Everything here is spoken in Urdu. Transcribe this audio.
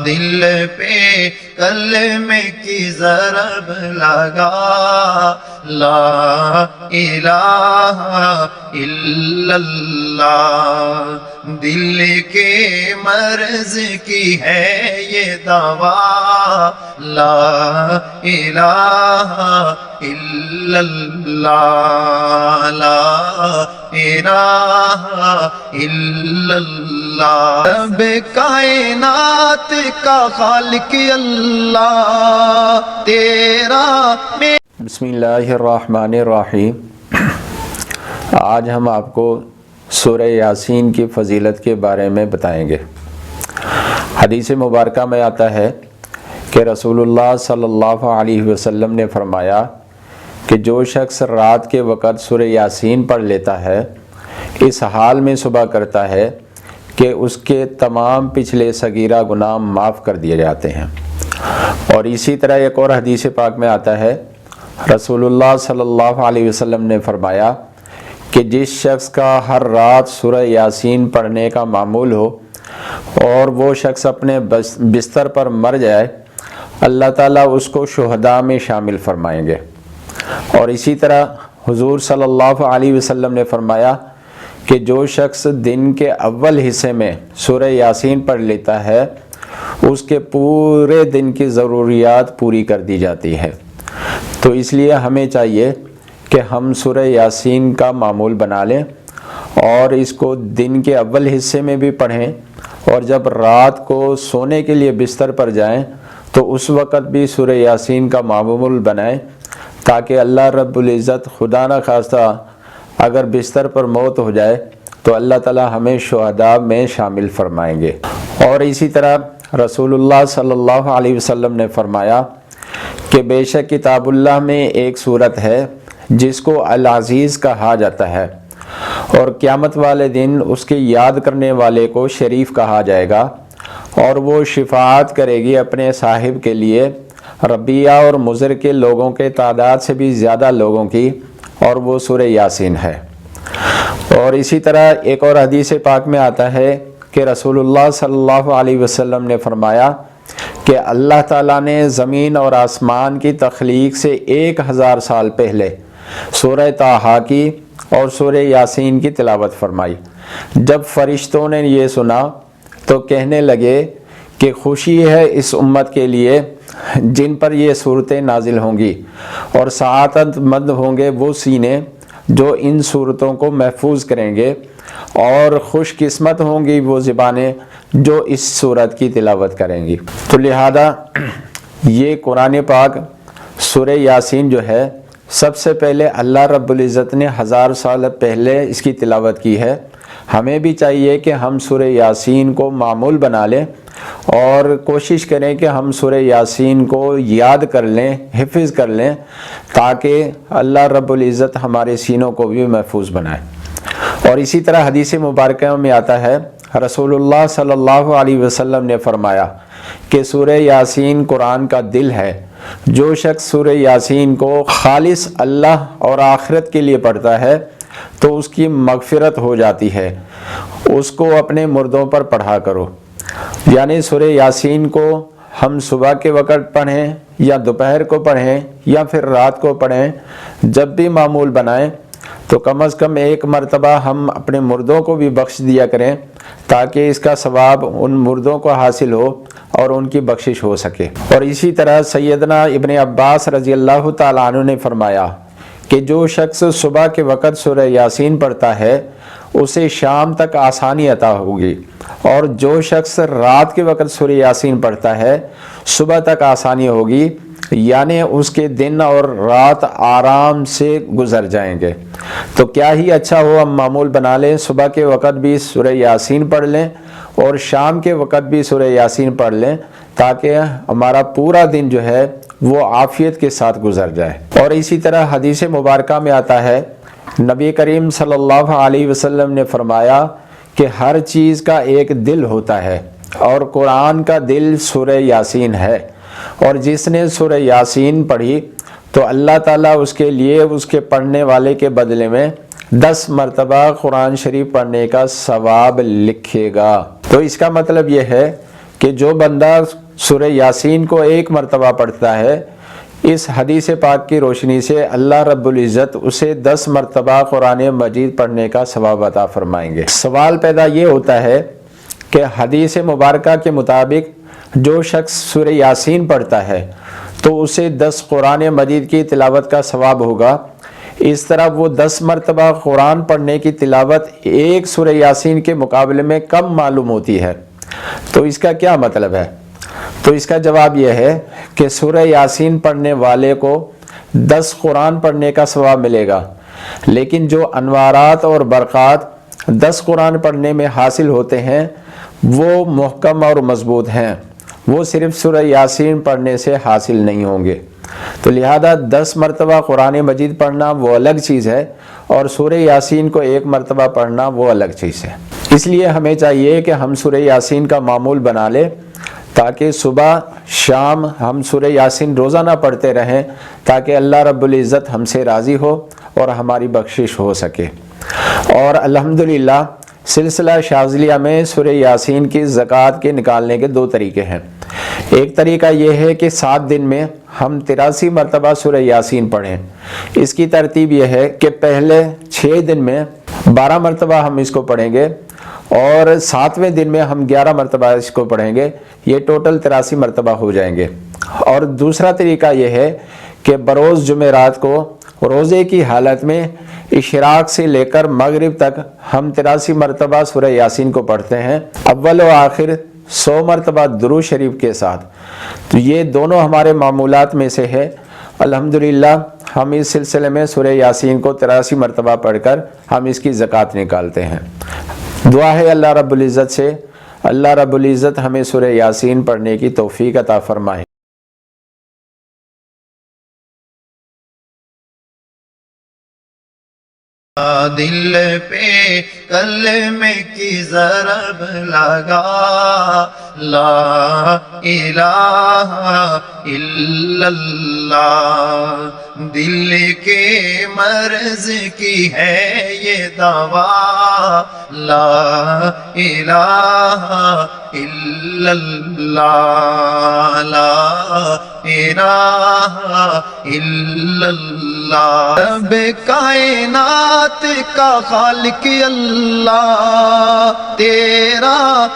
دل پہ کلمے کی ضرب لگا، لا الہ الا اللہ، دل کے مرض کی ہے یہ دوا، لا الہ الا اللہ، لا الہ الا اللہ، رب کائنات کا خالق اللہ تیرا۔ بسم اللہ الرحمن الرحیم۔ آج ہم آپ کو سورہ یاسین کی فضیلت کے بارے میں بتائیں گے۔ حدیث مبارکہ میں آتا ہے کہ رسول اللہ صلی اللہ علیہ وسلم نے فرمایا کہ جو شخص رات کے وقت سورہ یاسین پڑھ لیتا ہے اس حال میں صبح کرتا ہے کہ اس کے تمام پچھلے صغیرہ گناہ معاف کر دیے جاتے ہیں۔ اور اسی طرح ایک اور حدیث پاک میں آتا ہے رسول اللہ صلی اللہ علیہ وسلم نے فرمایا کہ جس شخص کا ہر رات سورہ یاسین پڑھنے کا معمول ہو اور وہ شخص اپنے بستر پر مر جائے، اللہ تعالیٰ اس کو شہداء میں شامل فرمائیں گے۔ اور اسی طرح حضور صلی اللہ علیہ وسلم نے فرمایا کہ جو شخص دن کے اول حصے میں سورہ یاسین پڑھ لیتا ہے اس کے پورے دن کی ضروریات پوری کر دی جاتی ہے۔ تو اس لیے ہمیں چاہیے کہ ہم سورہ یاسین کا معمول بنا لیں اور اس کو دن کے اول حصے میں بھی پڑھیں، اور جب رات کو سونے کے لیے بستر پر جائیں تو اس وقت بھی سورہ یاسین کا معمول بنائیں، تاکہ اللہ رب العزت خدا نہ خواستہ اگر بستر پر موت ہو جائے تو اللہ تعالی ہمیں شہداء میں شامل فرمائیں گے۔ اور اسی طرح رسول اللہ صلی اللہ علیہ وسلم نے فرمایا کہ بے شک کتاب اللہ میں ایک سورت ہے جس کو العزیز کہا جاتا ہے، اور قیامت والے دن اس کے یاد کرنے والے کو شریف کہا جائے گا، اور وہ شفاعت کرے گی اپنے صاحب کے لیے ربیہ اور مضر کے لوگوں کے تعداد سے بھی زیادہ لوگوں کی، اور وہ سورہ یاسین ہے۔ اور اسی طرح ایک اور حدیث پاک میں آتا ہے کہ رسول اللہ صلی اللہ علیہ وسلم نے فرمایا کہ اللہ تعالیٰ نے زمین اور آسمان کی تخلیق سے 1000 سال پہلے سورہ طٰہٰ کی اور سورہ یاسین کی تلاوت فرمائی۔ جب فرشتوں نے یہ سنا تو کہنے لگے کہ خوشی ہے اس امت کے لیے جن پر یہ صورتیں نازل ہوں گی، اور سعادت مند ہوں گے وہ سینے جو ان صورتوں کو محفوظ کریں گے، اور خوش قسمت ہوں گی وہ زبانیں جو اس صورت کی تلاوت کریں گی۔ تو لہذا یہ قرآن پاک سورہ یاسین جو ہے سب سے پہلے اللہ رب العزت نے 1000 سال پہلے اس کی تلاوت کی ہے۔ ہمیں بھی چاہیے کہ ہم سورہ یاسین کو معمول بنا لیں اور کوشش کریں کہ ہم سورہ یاسین کو یاد کر لیں، حفظ کر لیں، تاکہ اللہ رب العزت ہمارے سینوں کو بھی محفوظ بنائے۔ اور اسی طرح حدیث مبارکہ میں آتا ہے رسول اللہ صلی اللہ علیہ وسلم نے فرمایا کہ سورہ یاسین قرآن کا دل ہے۔ جو شخص سورہ یاسین کو خالص اللہ اور آخرت کے لیے پڑھتا ہے تو اس کی مغفرت ہو جاتی ہے۔ اس کو اپنے مردوں پر پڑھا کرو، یعنی سورہ یاسین کو ہم صبح کے وقت پڑھیں یا دوپہر کو پڑھیں یا پھر رات کو پڑھیں، جب بھی معمول بنائیں تو کم از کم ایک مرتبہ ہم اپنے مردوں کو بھی بخش دیا کریں، تاکہ اس کا ثواب ان مردوں کو حاصل ہو اور ان کی بخشش ہو سکے۔ اور اسی طرح سیدنا ابن عباس رضی اللہ تعالیٰ عنہ نے فرمایا کہ جو شخص صبح کے وقت سورہ یاسین پڑھتا ہے اسے شام تک آسانی عطا ہوگی، اور جو شخص رات کے وقت سورہ یاسین پڑھتا ہے صبح تک آسانی ہوگی، یعنی اس کے دن اور رات آرام سے گزر جائیں گے۔ تو کیا ہی اچھا ہو ہم معمول بنا لیں، صبح کے وقت بھی سورہ یاسین پڑھ لیں اور شام کے وقت بھی سورہ یاسین پڑھ لیں، تاکہ ہمارا پورا دن جو ہے وہ عافیت کے ساتھ گزر جائے۔ اور اسی طرح حدیث مبارکہ میں آتا ہے نبی کریم صلی اللہ علیہ وسلم نے فرمایا کہ ہر چیز کا ایک دل ہوتا ہے، اور قرآن کا دل سورہ یاسین ہے، اور جس نے سورہ یاسین پڑھی تو اللہ تعالیٰ اس کے لیے اس کے پڑھنے والے کے بدلے میں 10 مرتبہ قرآن شریف پڑھنے کا ثواب لکھے گا۔ تو اس کا مطلب یہ ہے کہ جو بندہ سورہ یاسین کو ایک مرتبہ پڑھتا ہے، اس حدیث پاک کی روشنی سے اللہ رب العزت اسے 10 مرتبہ قرآن مجید پڑھنے کا ثواب عطا فرمائیں گے۔ سوال پیدا یہ ہوتا ہے کہ حدیث مبارکہ کے مطابق جو شخص سورہ یاسین پڑھتا ہے تو اسے 10 قرآن مجید کی تلاوت کا ثواب ہوگا، اس طرح وہ 10 مرتبہ قرآن پڑھنے کی تلاوت ایک سورہ یاسین کے مقابلے میں کم معلوم ہوتی ہے۔ تو اس کا کیا مطلب ہے؟ تو اس کا جواب یہ ہے کہ سورہ یاسین پڑھنے والے کو 10 قرآن پڑھنے کا ثواب ملے گا، لیکن جو انوارات اور برکات 10 قرآن پڑھنے میں حاصل ہوتے ہیں وہ محکم اور مضبوط ہیں، وہ صرف سورہ یاسین پڑھنے سے حاصل نہیں ہوں گے۔ تو لہذا 10 مرتبہ قرآن مجید پڑھنا وہ الگ چیز ہے، اور سورہ یاسین کو ایک مرتبہ پڑھنا وہ الگ چیز ہے۔ اس لیے ہمیں چاہیے کہ ہم سورہ یاسین کا معمول بنا لیں، تاکہ صبح شام ہم سورہ یاسین روزانہ پڑھتے رہیں، تاکہ اللہ رب العزت ہم سے راضی ہو اور ہماری بخشش ہو سکے۔ اور الحمدللہ سلسلہ شاذلیہ میں سورہ یاسین کی زکوٰۃ کے نکالنے کے 2 طریقے ہیں۔ ایک طریقہ یہ ہے کہ 7 دن میں ہم 83 مرتبہ سورہ یاسین پڑھیں۔ اس کی ترتیب یہ ہے کہ پہلے 6 دن میں 12 مرتبہ ہم اس کو پڑھیں گے، اور 7ویں دن میں ہم 11 مرتبہ اس کو پڑھیں گے، یہ ٹوٹل 83 مرتبہ ہو جائیں گے۔ اور دوسرا طریقہ یہ ہے کہ بروز جمعرات کو روزے کی حالت میں اشراق سے لے کر مغرب تک ہم 83 مرتبہ سورہ یاسین کو پڑھتے ہیں، اول و آخر 100 مرتبہ درود شریف کے ساتھ۔ تو یہ دونوں ہمارے معمولات میں سے ہے۔ الحمدللہ ہم اس سلسلے میں سورہ یاسین کو 83 مرتبہ پڑھ کر ہم اس کی زکوٰۃ نکالتے ہیں۔ دعا ہے اللہ رب العزت سے، اللہ رب العزت ہمیں سورہ یاسین پڑھنے کی توفیق عطا فرمائے۔ دل پہ کلمے کی ضرب لگا، لا الہ الا اللہ، دل کے مرض کی ہے یہ دوا، لا الہ الا اللہ، لا الہ الا اللہ۔ رب کائنات کا خالق اللہ تیرا